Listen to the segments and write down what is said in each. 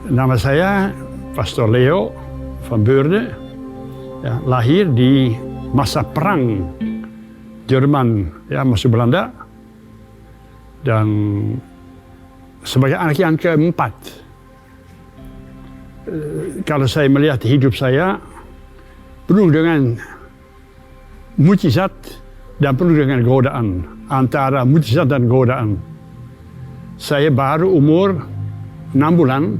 Nama saya Pastor Leo van Beurden, ya, lahir di masa perang Jerman, ya, masuk Belanda, dan sebagai anak yang keempat. Kalau saya melihat hidup saya penuh dengan mujizat dan penuh dengan godaan, antara mujizat dan godaan. Saya baru umur 6 bulan,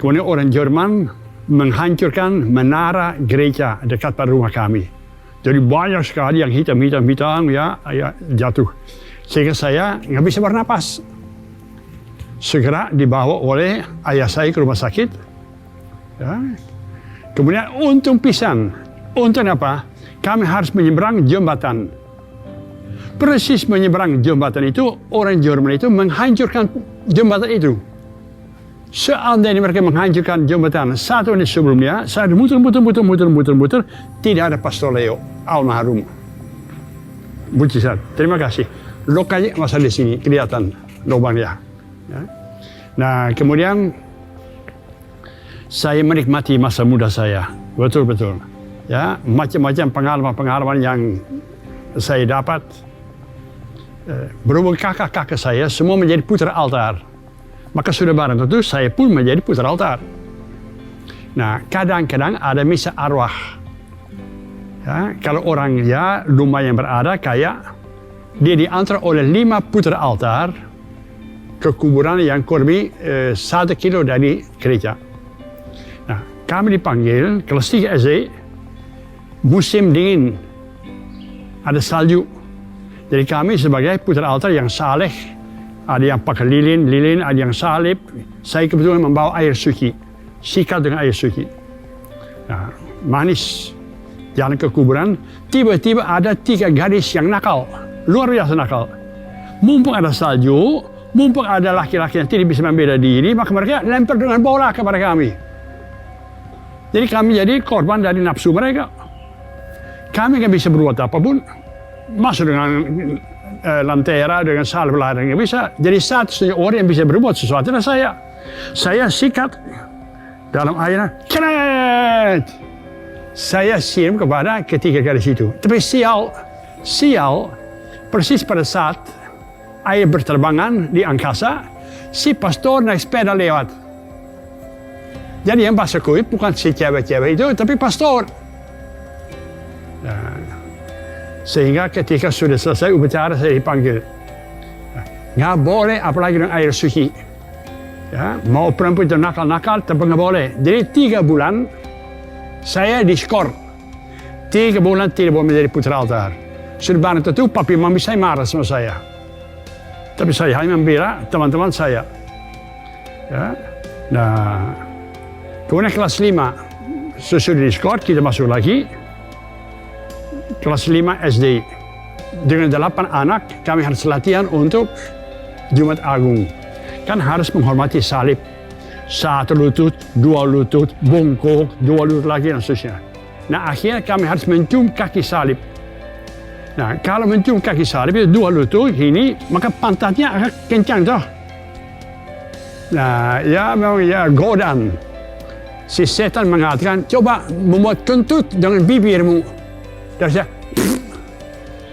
kemudian orang Jerman menghancurkan menara gereja dekat pada rumah kami. Jadi banyak sekali yang hitam, ya jatuh. Sehingga saya nggak bisa bernapas. Segera dibawa oleh ayah saya ke rumah sakit. Ya. Kemudian untung pisan. Untung apa? Kami harus menyeberang jembatan. Persis menyeberang jembatan itu, orang Jerman itu menghancurkan jembatan itu. Seandainya mereka menghancurkan jembatan 1 menit sebelumnya, saya muter, tidak ada Pastor Leo, almarhum. Mujizat. Terima kasih. Lokanya masa di sini kelihatan lubangnya. Ya. Nah, kemudian saya menikmati masa muda saya, betul-betul. Ya, macam-macam pengalaman yang saya dapat. Berhubung kakak-kakak saya semua menjadi putra altar. Maka sudah barang tentu saya pun menjadi putra altar. Nah, kadang-kadang ada misa arwah. Ya, kalau orang ya lumayan berada, kaya, dia diantar oleh 5 putra altar ke kuburan yang kurang lebih 1 kilo dari gereja. Nah, kami dipanggil kelas 3 SD, musim dingin, ada salju. Jadi kami sebagai putra altar yang saleh, ada yang pakai lilin, ada yang salib. Saya kebetulan membawa air suci, sikat dengan air suci. Nah, manis. Jalan ke kuburan, tiba-tiba ada 3 gadis yang nakal, luar biasa nakal. Mumpung ada salju, mumpung ada laki-laki yang tidak bisa membela diri, maka mereka lempar dengan bola kepada kami. Jadi kami jadi korban dari nafsu mereka. Kami nggak bisa berbuat apapun. Masuk dengan lantera, dengan salib ladang, nggak bisa. Jadi satu orang yang bisa berbuat sesuatu adalah saya. Saya sikat dalam airnya, keret. Saya siram kepada ketiga gadis itu. Tapi sial, persis pada saat air berterbangan di angkasa, si pastor naik sepeda lewat. Jadi yang basah kuit bukan si cewek-cewek itu, tapi pastor. Nah, sehingga ketika sudah selesai upacara saya dipanggil. Nggak boleh apalagi dengan air suci. Ya, mau perempuan itu nakal-nakal tapi nggak boleh. Jadi 3 bulan saya diskor. 3 bulan tidak boleh menjadi putra altar. Sudah barang tentu papi mami saya marah sama saya. Tapi saya hanya membela teman-teman saya. Ya. Nah, kemudian kelas 5 sesudah diskor kita masuk lagi. Kelas 5 SD. Dengan 8 anak, kami harus latihan untuk Jumat Agung. Kan harus menghormati salib. 1 lutut, 2 lutut, bungkuk, 2 lutut lagi, dan seterusnya. Nah, akhirnya kami harus mencium kaki salib. Nah, kalau mencium kaki salib itu 2 lutut, ini, maka pantatnya agak kencang toh. Nah, ya memang ya godaan. Si setan mengatakan, coba membuat kentut dengan bibirmu. Dan saya,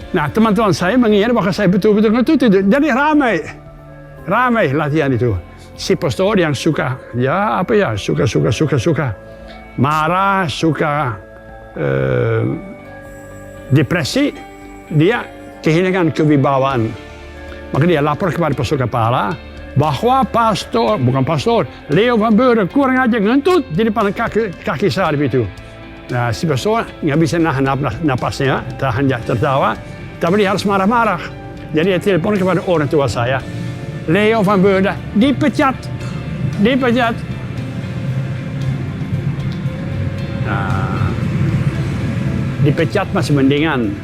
nah teman-teman saya mengira bahwa saya betul-betul kentut itu. Jadi ramai latihan itu. Si pastor yang suka, ya apa ya, suka. Marah, suka depresi, dia kehilangan kewibawaan. Maka dia lapor kepada pastor kepala, bahwa bukan pastor, Leo van Beurden kurang aja ngentut di depan kaki salib itu. Nah, si pastor nggak bisa nahan napasnya, tertawa, tapi dia harus marah-marah. Jadi dia telepon kepada orang tua saya, Leo van Beurden dipecat. Nah, dipecat masih mendingan,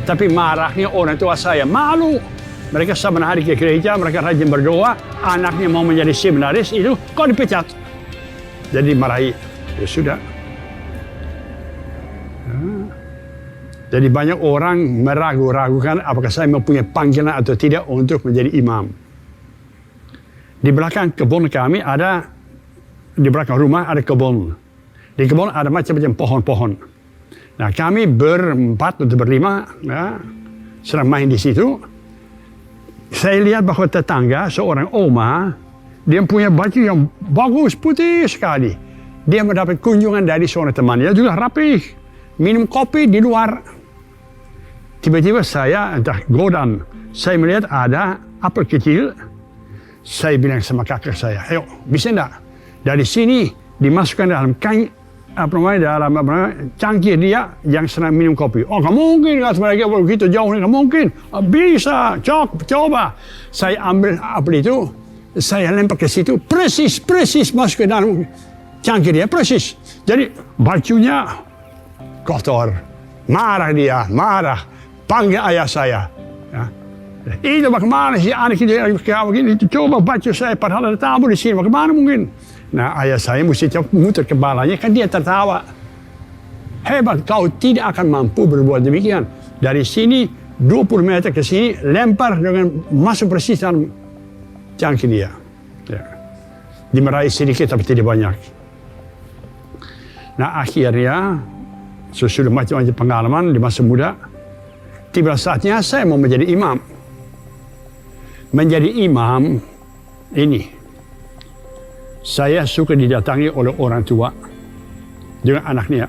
tapi marahnya orang tua saya malu. Mereka saban hari ke gereja, mereka rajin berdoa, anaknya mau menjadi seminaris itu, kok dipecat? Jadi marahi, ya sudah. Jadi banyak orang meragu-ragukan apakah saya mempunyai panggilan atau tidak untuk menjadi imam. Di belakang kebun kami ada di belakang rumah ada kebun. Di kebun ada macam-macam pohon-pohon. Nah, kami berempat atau berlima ya, sedang main di situ. Saya lihat bahwa tetangga, seorang oma, dia punya baju yang bagus, putih sekali. Dia mendapat kunjungan dari seorang temannya, juga rapih. Minum kopi di luar. Tiba-tiba saya, entah godam, saya melihat ada apel kecil. Saya bilang sama kakak saya, ayo, bisa enggak? Dari sini dimasukkan dalam cangkir dia yang sedang minum kopi. Oh, nggak mungkin, kata mereka, begitu jauh, nggak mungkin. Bisa, coba. Saya ambil apel itu, saya lempar ke situ, persis masuk ke dalam cangkir dia, persis. Jadi bajunya kotor, marah dia, panggil ayah saya. Ya. Itu bagaimana sih anak itu begini, coba baju saya padahal ada tamu di sini, bagaimana mungkin? Nah, ayah saya mesti muter kepalanya, kan dia tertawa. Hebat, kau tidak akan mampu berbuat demikian. Dari sini, 20 meter ke sini, lempar dengan masuk persis dalam cangkir dia. Ya. Dimarahi sedikit, tapi tidak banyak. Nah, akhirnya, sesudah macam-macam pengalaman di masa muda, tiba saatnya saya mau menjadi imam. Menjadi imam ini, saya suka didatangi oleh orang tua dengan anaknya.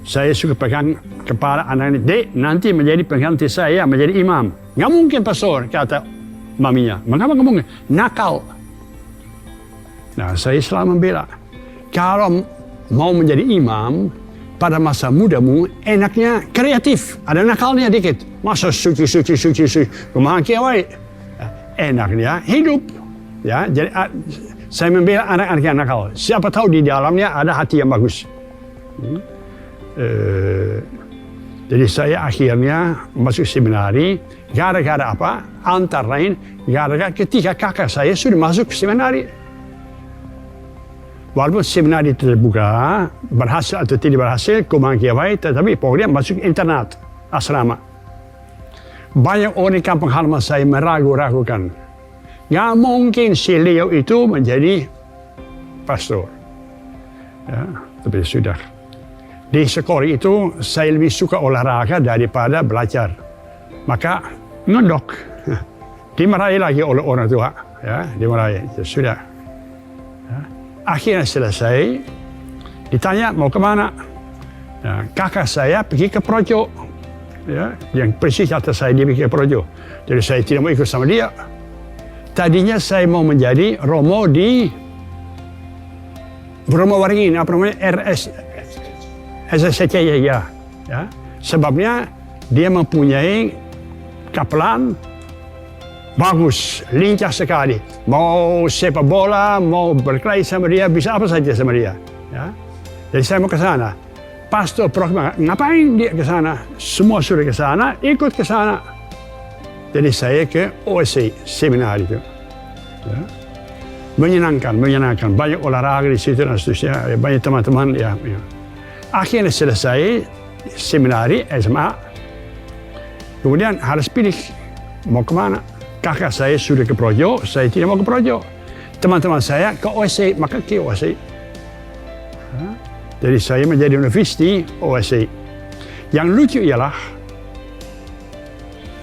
Saya suka pegang kepala anaknya, dek, nanti menjadi pengganti saya, menjadi imam. Nggak mungkin pastor, kata maminya. Mengapa nggak mungkin? Nakal. Nah, saya selalu membela. Kalau mau menjadi imam, pada masa mudamu, enaknya kreatif. Ada nakalnya dikit. Masa suci, kumaha kiawai. Enaknya hidup. Ya, jadi saya membela anak-anak yang nakal. Siapa tahu di dalamnya ada hati yang bagus. Jadi saya akhirnya masuk seminari. Gara-gara apa? Antara lain, gara-gara ketika kakak saya sudah masuk seminari. Walaupun seminari terbuka, berhasil atau tidak berhasil, kumangkiawai, tetapi pokoknya masuk internat, asrama. Banyak orang di kampung halaman saya meragu-ragukan. Nggak mungkin si Leo itu menjadi pastor. Ya, tapi sudah. Di sekolah itu saya lebih suka olahraga daripada belajar. Maka ngondok. Dimarahi lagi oleh orang tua. Ya, dimarahi. Ya, sudah. Ya. Akhirnya selesai. Ditanya mau kemana? Ya, kakak saya pergi ke Projo. Ya, yang persis atas saya dia pergi ke Projo. Jadi saya tidak mau ikut sama dia. Tadinya saya mau menjadi Romo di Romo Waringin, apa namanya, SSCY ya. Sebabnya dia mempunyai kapelan bagus, lincah sekali. Mau sepak bola, mau berkelahi sama dia, bisa apa saja sama dia. Ya. Jadi saya mau ke sana. Pastor Prokma, ngapain dia ke sana? Semua sudah ke sana, ikut ke sana. Jadi saya ke OSI, seminar itu. Ya. Menyenangkan. Banyak olahraga di situ dan seterusnya. Banyak teman-teman. Ya. Akhirnya selesai seminari SMA. Kemudian harus pilih mau kemana. Kakak saya sudah ke Projo, saya tidak mau ke Projo. Teman-teman saya ke OSI, maka ke OSI. Ya. Jadi saya menjadi universiti OSI. Yang lucu ialah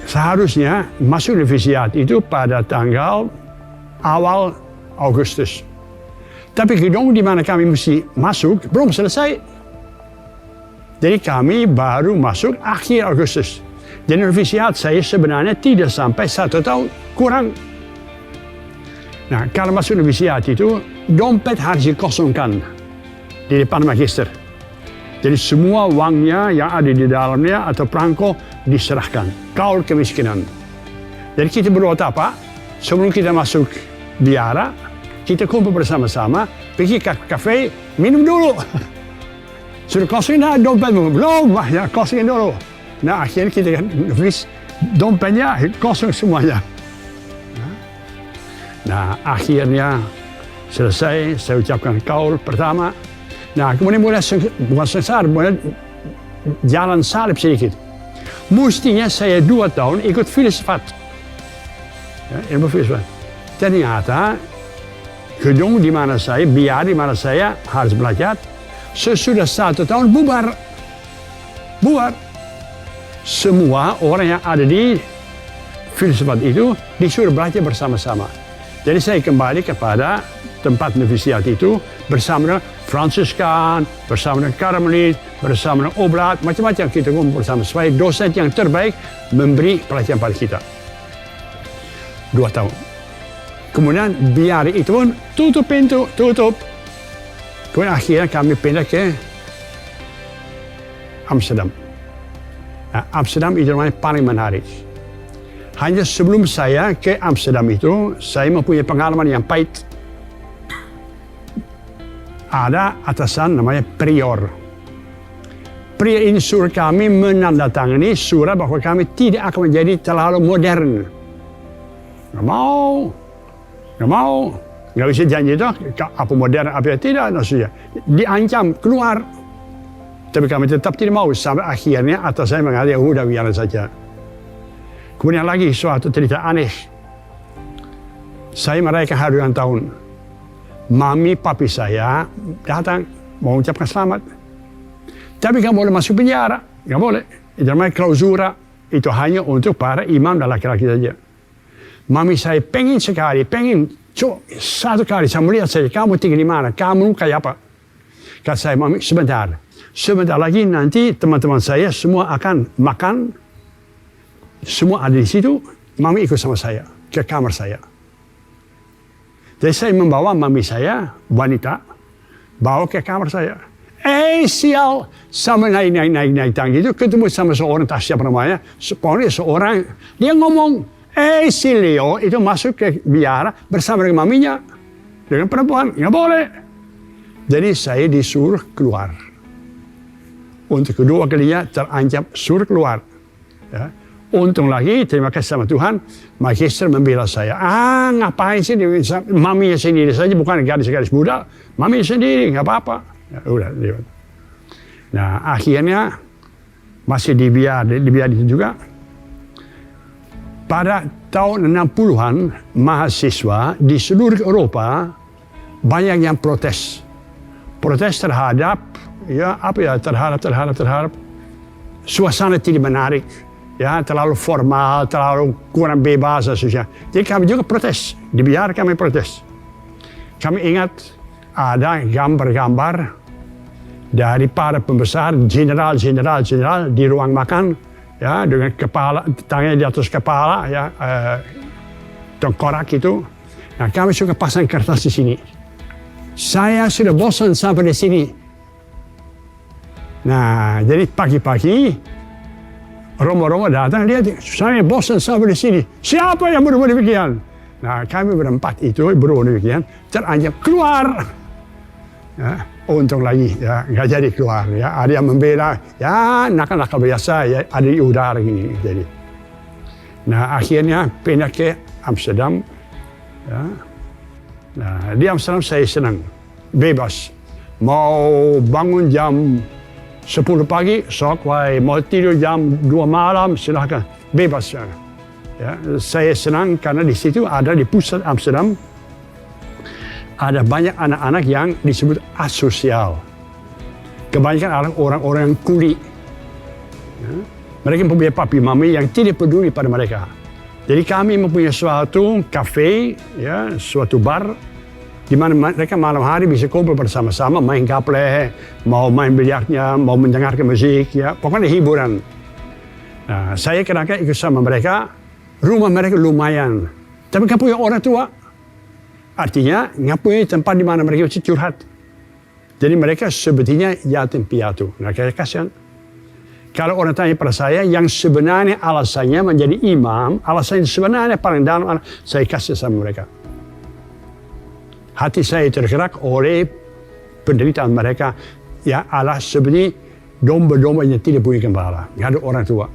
seharusnya masuk universitas itu pada tanggal awal Agustus. Tapi gedung di mana kami mesti masuk belum selesai. Jadi kami baru masuk akhir Agustus. Jadi universitas saya sebenarnya tidak sampai 1 tahun, kurang. Nah, kalau masuk universitas itu, dompet harus dikosongkan di depan magister. Jadi semua uangnya yang ada di dalamnya atau perangko diserahkan. Kaul kemiskinan. Jadi kita berbuat apa? Sebelum kita masuk biara, kita kumpul bersama-sama, pergi ke kafe, minum dulu. Sudah kosongin dah dompetmu? Belum, ya kosongin dulu. Nah akhirnya kita dompetnya kosong semuanya. Nah akhirnya selesai, saya ucapkan kaul pertama. Nah, kemudian mulai bukan sengsara, mulai jalan salib sedikit. Mestinya saya 2 tahun ikut filsafat. Ya, ilmu filsafat. Ternyata gedung di mana saya, biar di mana saya harus belajar. Sesudah 1 tahun bubar. Semua orang yang ada di filsafat itu disuruh belajar bersama-sama. Jadi saya kembali kepada tempat novisiat itu bersama dengan Fransiskan, bersama dengan Karmelit, bersama dengan Oblat, macam-macam kita kumpul bersama supaya dosen yang terbaik memberi pelajaran pada kita. 2 tahun. Kemudian biar itu pun tutup pintu. Kemudian akhirnya kami pindah ke Amsterdam. Nah, Amsterdam itu namanya paling menarik. Hanya sebelum saya ke Amsterdam itu, saya mempunyai pengalaman yang pahit. Ada atasan namanya prior. Prior ini suruh kami menandatangani surat bahwa kami tidak akan menjadi terlalu modern. Nggak mau. Nggak bisa janji itu, apa modern, apa tidak, maksudnya. Diancam, keluar. Tapi kami tetap tidak mau, sampai akhirnya atasan mengatakan, udah biarkan saja. Kemudian lagi suatu cerita aneh. Saya merayakan hari ulang tahun. Mami papi saya datang mau ucapkan selamat. Tapi nggak boleh masuk penjara, nggak boleh. Itu namanya klausura. Itu hanya untuk para imam dan laki-laki saja. Mami saya pengen satu kali saya melihat saja kamu tinggal di mana, kamu kayak apa. Kata saya, Mami sebentar lagi nanti teman-teman saya semua akan makan. Semua ada di situ, Mami ikut sama saya ke kamar saya. Jadi saya membawa Mami saya, wanita, bawa ke kamar saya. Sial, sama naik tangga itu ketemu sama seorang, tak siapa namanya, seorang, dia ngomong, si Leo itu masuk ke biara bersama dengan maminya, dengan perempuan, nggak boleh. Jadi saya disuruh keluar. Untuk kedua kalinya terancam suruh keluar. Ya. Untung lagi, terima kasih sama Tuhan, magister membela saya. Ngapain sih, maminya sendiri saja, bukan gadis-gadis muda, maminya sendiri, nggak apa-apa. Ya, udah, lewat. Nah, akhirnya masih dibiar itu juga. Pada tahun 60-an, mahasiswa di seluruh Eropa banyak yang protes. Protes terhadap, terhadap suasana tidak menarik. Ya, terlalu formal, terlalu kurang bebas, dan jadi kami juga protes, dibiarkan kami protes. Kami ingat ada gambar-gambar dari para pembesar, jenderal di ruang makan, ya, dengan kepala, tangannya di atas kepala, ya, tengkorak itu. Nah, kami suka pasang kertas di sini. Saya sudah bosan sampai di sini. Nah, jadi pagi-pagi Romo datang, lihat, saya bosan sampai di sini. Siapa yang berubah demikian? Nah, kami berempat itu berubah demikian, terancam keluar. Ya, untung lagi, ya, nggak jadi keluar. Ya, ada yang membela, ya, nakal-nakal biasa, ya, ada di udara gini. Jadi, nah akhirnya pindah ke Amsterdam. Ya. Nah, di Amsterdam saya senang, bebas. Mau bangun jam 10 pagi, sok, mau tidur jam 2 malam, silahkan, bebas. Ya, saya senang karena di situ ada di pusat Amsterdam, ada banyak anak-anak yang disebut asosial. Kebanyakan orang-orang yang kuli. Ya, mereka mempunyai papi mami yang tidak peduli pada mereka. Jadi kami mempunyai suatu kafe, ya, suatu bar, di mana mereka malam hari bisa kumpul bersama-sama, main gaple, mau main biliarnya, mau mendengarkan musik, ya, pokoknya hiburan. Nah, saya kadang-kadang ikut sama mereka, rumah mereka lumayan, tapi nggak punya orang tua. Artinya nggak punya tempat di mana mereka bisa curhat. Jadi mereka sebetulnya yatim piatu. Nah, kayak kasihan. Kalau orang tanya pada saya, yang sebenarnya alasannya menjadi imam, alasannya sebenarnya paling dalam, saya kasih sama mereka. Hati saya tergerak oleh penderitaan mereka. Ya Allah, sebenarnya domba-domba yang tidak punya gembala, nggak ada orang tua.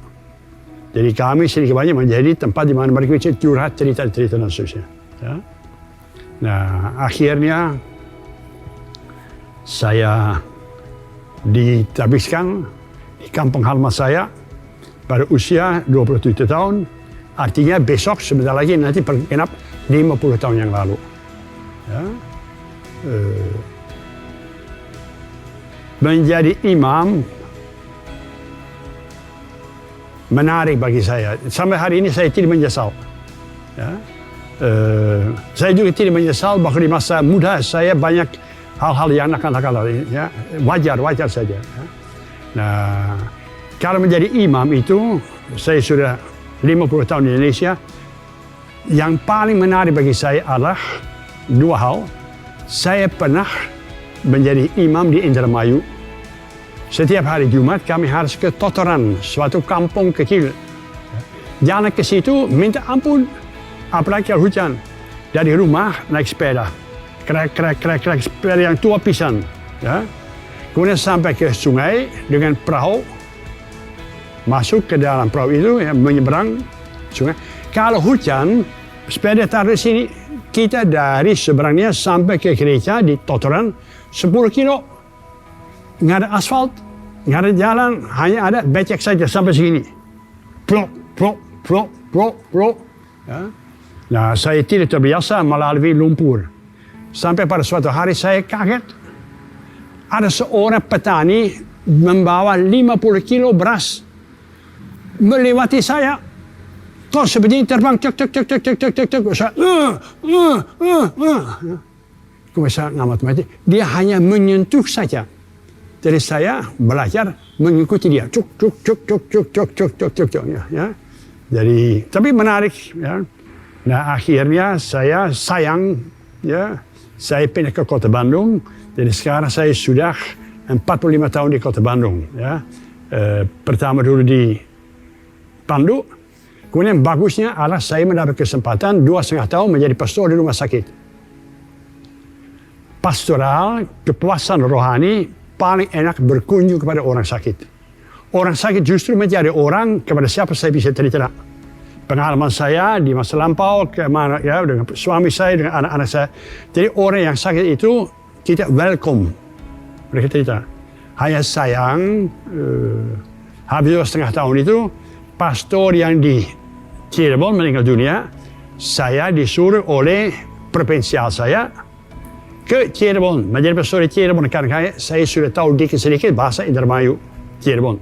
Jadi kami sedikit banyak menjadi tempat di mana mereka bisa curhat, cerita-cerita dan sebagainya. Ya. Nah, akhirnya saya ditabiskan di kampung halaman saya pada usia 27 tahun. Artinya besok sebentar lagi nanti genap 50 tahun yang lalu. Ya. menjadi imam menarik bagi saya. Sampai hari ini saya tidak menyesal. Ya. Saya juga tidak menyesal bahwa di masa muda saya banyak hal-hal yang nakal-nakal. Ya. Wajar saja. Ya. Nah, kalau menjadi imam itu, saya sudah 50 tahun di Indonesia. Yang paling menarik bagi saya adalah dua hal. Saya pernah menjadi imam di Indramayu. Setiap hari Jumat kami harus ke Totoran, suatu kampung kecil. Jalan ke situ minta ampun, apalagi kalau hujan. Dari rumah naik sepeda, krek sepeda yang tua pisan. Ya. Kemudian sampai ke sungai dengan perahu, masuk ke dalam perahu itu, ya, menyeberang sungai. Kalau hujan, sepeda taruh di sini, kita dari seberangnya sampai ke gereja di Totoran 10 kilo. Nggak ada asfalt, nggak ada jalan, hanya ada becek saja sampai sini. Plok. Ya. Nah, saya tidak terbiasa melalui lumpur. Sampai pada suatu hari saya kaget. Ada seorang petani membawa 50 kilo beras melewati saya. Terus sebegini terbang, cek. Saya, saya ngamat mati. Dia hanya menyentuh saja. Jadi saya belajar mengikuti dia. Cuk. Ya. Jadi, tapi menarik. Ya. Nah, akhirnya saya sayang. Ya. Saya pindah ke Kota Bandung. Jadi sekarang saya sudah 45 tahun di Kota Bandung. Ya. Pertama dulu di Pandu. Kemudian bagusnya adalah saya mendapat kesempatan 2,5 tahun menjadi pastor di rumah sakit. Pastoral, kepuasan rohani, paling enak berkunjung kepada orang sakit. Orang sakit justru mencari orang kepada siapa saya bisa cerita. Pengalaman saya di masa lampau, kemana, ya, dengan suami saya, dengan anak-anak saya. Jadi orang yang sakit itu kita welcome. Mereka cerita. Hanya sayang, habis 2,5 tahun itu, pastor yang di Cirebon meninggal dunia, saya disuruh oleh provinsial saya ke Cirebon, menjadi pastor di Cirebon. Karena saya sudah tahu sedikit bahasa Indramayu, Cirebon.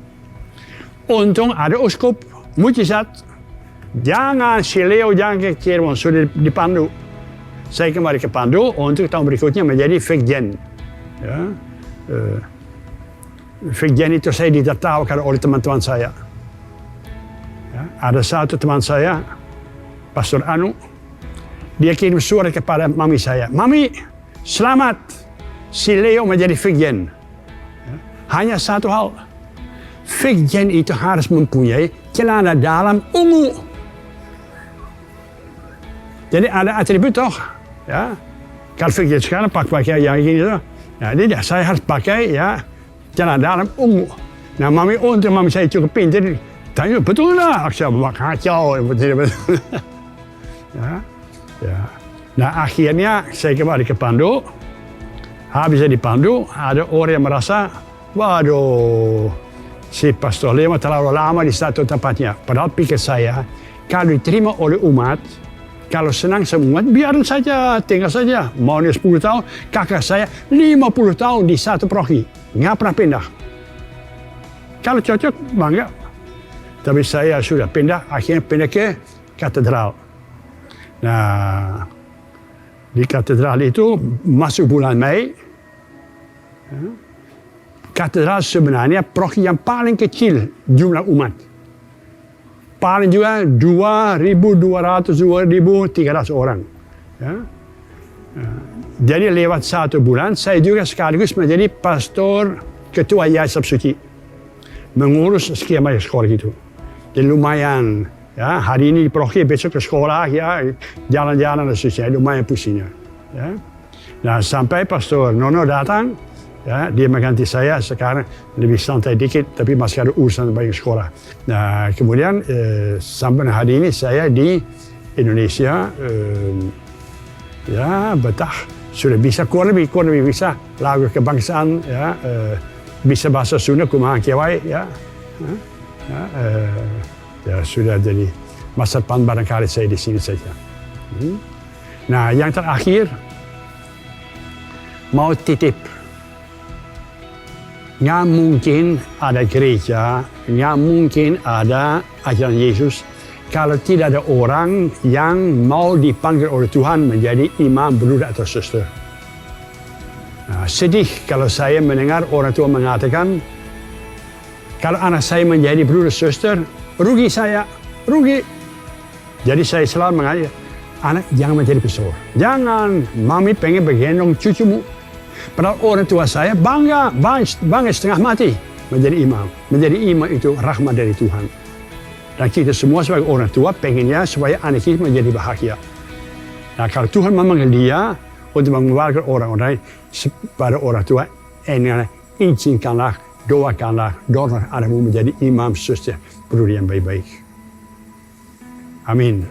Untung ada uskup, mujizat. Jangan si Leo, jangan ke Cirebon, sudah di Pandu. Saya kembali ke Pandu untuk tahun berikutnya menjadi Fikjen. Ya. Fikjen itu saya ditertawakan oleh teman-teman saya. Ya. Ada satu teman saya, Pastor Anu, dia kirim surat kepada mami saya. Mami, selamat, si Leo menjadi Fikjen. Ya. Hanya satu hal, Fikjen itu harus mempunyai celana dalam ungu. Jadi ada atribut toh, ya. Kalau Fikjen sekarang pakai yang ini tuh, ya, jadi saya harus pakai ya celana dalam ungu. Nah, untuk mami saya cukup pintar, tanya betul lah, saya buat kacau, betul. Ya. Nah, akhirnya saya kembali ke Pandu. Habis di Pandu, ada orang yang merasa, waduh, si Pastor Leo terlalu lama di satu tempatnya. Padahal pikir saya, kalau diterima oleh umat, kalau senang semua, biarin saja, tinggal saja. Maunya 10 tahun, kakak saya 50 tahun di satu proki. Nggak pernah pindah. Kalau cocok, bangga. Tapi saya sudah pindah, akhirnya pindah ke katedral. Nah, di katedral itu masuk bulan Mei. Katedral sebenarnya proki yang paling kecil jumlah umat. Paling juga 2.200, 2.300 orang. Ya. Jadi lewat 1 bulan, saya juga sekaligus menjadi pastor ketua Yayasan Suci. Mengurus sekian banyak sekolah gitu. Jadi lumayan. Ya, hari ini di proki, besok ke sekolah, ya, jalan-jalan dan sebagainya, lumayan pusingnya. Ya. Nah, sampai Pastor Nono datang, ya, dia mengganti saya, sekarang lebih santai dikit, tapi masih ada urusan banyak sekolah. Nah, kemudian sampai hari ini saya di Indonesia, ya, betah, sudah bisa kurang lebih bisa lagu kebangsaan, ya, bisa bahasa Sunda, kumaha kiawai, ya. Ya, sudah jadi masa depan barangkali saya di sini saja. Nah, yang terakhir, mau titip. Nggak mungkin ada gereja, nggak mungkin ada ajaran Yesus kalau tidak ada orang yang mau dipanggil oleh Tuhan menjadi imam, bruder atau suster. Nah, sedih kalau saya mendengar orang tua mengatakan, kalau anak saya menjadi bruder suster, rugi saya, rugi. Jadi saya selalu mengatakan, anak jangan menjadi pesor. Jangan, mami pengen bergendong cucumu. Padahal orang tua saya bangga setengah mati menjadi imam. Menjadi imam itu rahmat dari Tuhan. Dan kita semua sebagai orang tua pengennya supaya anak kita menjadi bahagia. Nah, kalau Tuhan memanggil dia untuk mengeluarkan orang-orang pada orang tua, izinkanlah, doakanlah, anakmu menjadi imam, suster, bruder yang baik-baik. Amin.